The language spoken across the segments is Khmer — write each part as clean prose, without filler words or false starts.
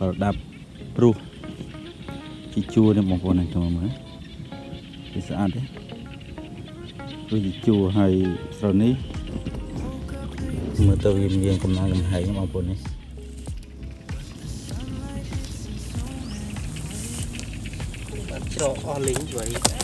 ប្រដាប់ព្រោះជីជួរនេះបងប្អូនខ្ញុំមើលវាស្អាតទេព្រោះជីជួរហើយស្រនេះមើលទៅវាមានកំណងកំហែងបងប្អូននេះច្រកអស់លីងជួយ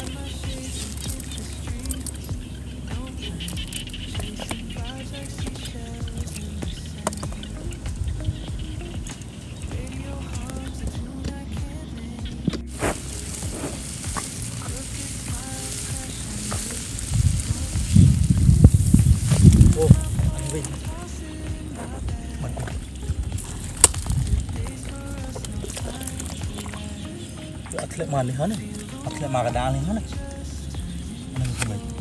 អត់ធ្លាក់មកនេះហ្នឹងអត់ធ្លាក់មកកណ្ដាលនេះហ្នឹងនឹងធ្វើនេះ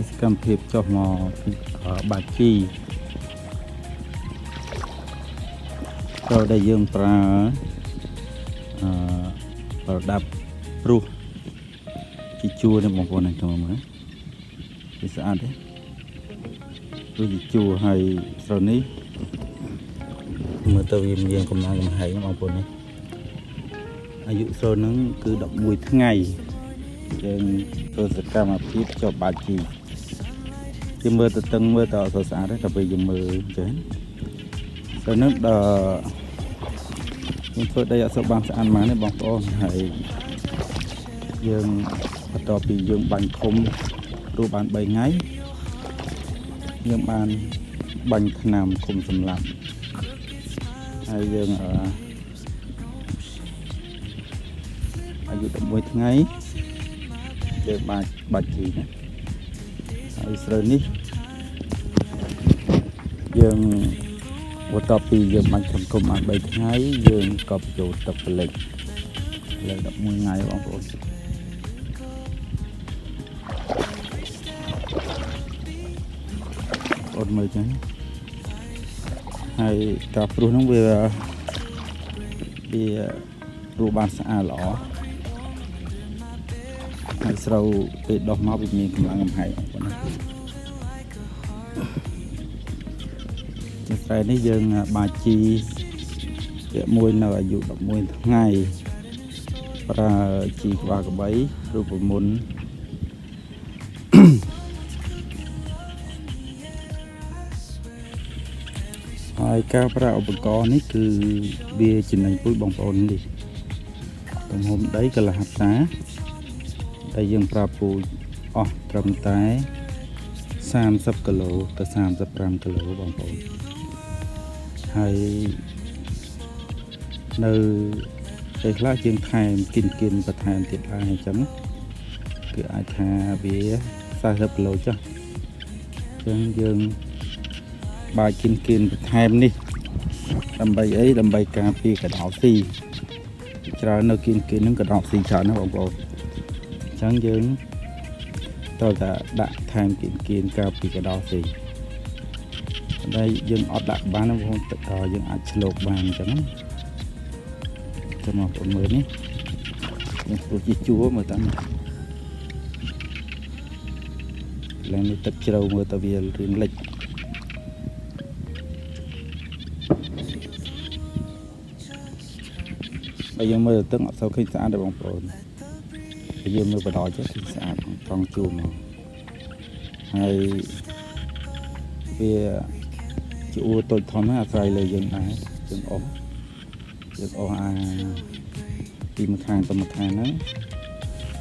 សកម្មភាពចុះមកពីបាជីទៅដែលយើងប្រើប្រដាប់ព្រោះជីជួរនេះបងប្អូនខ្ញុំមើលវាស្អាតទេព្រោះជីជួរហើយស្រនេះមើលទៅវាមានកំណងកំហែងបងប្អូននេះអាយុស្រហ្នឹងគឺ11ថ្ងៃយើងធ្វើសកម្មភាពចុះបាជីគេមើលទៅតឹងមើលទៅអត់ស្អាតទេតែពេលយើងមើលអញ្ចឹងទៅនឹងដល់ខ្ញុំធ្វើដីអត់សូវបានស្អាតមកទេបងប្អូនហើយយើងបន្ទាប់ពីយើងបាញ់ឃុំរួចបាន3ថ្ងៃយើងបានបាញ់ថ្នាំឃុំសម្លាប់ហើយយើងអាយុ11ថ្ងៃយើងបាច់ជីណាហើយស្រូវនេះយើងបន្ទាប់ពីយើងបាញ់សង្គមបាន3ថ្ងៃយើងក៏បញ្ចូលទឹកប្លេចលើ11ថ្ងៃបងប្អូនអត់មើលចឹងហើយការព្រោះហ្នឹងវារូបបានស្អាតល្អហើយស្រូវពេលដោះមកវាមានកម្លាំងកំហែងបងប្អូនណាស្រែនេះយើងបាជីពាក់មួយនៅអាយុ11ថ្ងៃប្រើជីក្បាលក្របីរូបមន្ត ហើយការប្រើឧបករណ៍នេះគឺវាចំណេញពុយបងប្អូននេះទំហំដីកន្លះហត្ថា ដែលយើងប្រើពូជអស់ត្រឹមតែ30គីឡូទៅ35គីឡូបងប្អូនហើយនៅពេលខ្លះយើងថែមគិនបន្ថែមទៀតដែរអញ្ចឹងគឺអាចថាវា40គីឡូចុះអញ្ចឹងយើងបើគិនបន្ថែមនេះដើម្បីអីដើម្បីការពារកដោស៊ីច្រើននៅគិនហ្នឹងកដោស៊ីច្រើនណាស់បងប្អូនអញ្ចឹងយើងត្រូវតែដាក់ថែមគិនការពារកដោស៊ីតែយើងអត់ដាក់បានបងប្អូនទឹកដល់យើងអាចឆ្លូកបានអញ្ចឹងចាំបងប្អូនមើលនេះយើងព្រោះជាជួមើលតាមឡើងនេះទឹកជ្រៅមើលទៅវារឿងលិចបើយើងមើលទឹកអត់សូវឃើញស្អាតទេបងប្អូនបើយើងមើលបដ ចុះគឺស្អាតត្រង់ជួមកហើយវាជួតូចធំណាស់អាស្រ័យលើយើងដែរយើងអស់អាពីមួយខាងទៅមួយខាងហ្នឹង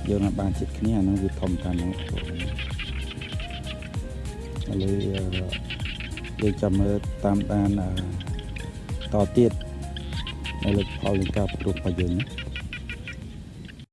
យើងអាចបានចិត្តគ្នាអាហ្នឹងវាធំតាមហ្នឹងឥឡូវយើងចាំមើលតាមដានតទៀតនៅលើផលនៃការប្រកបរបស់យើងណា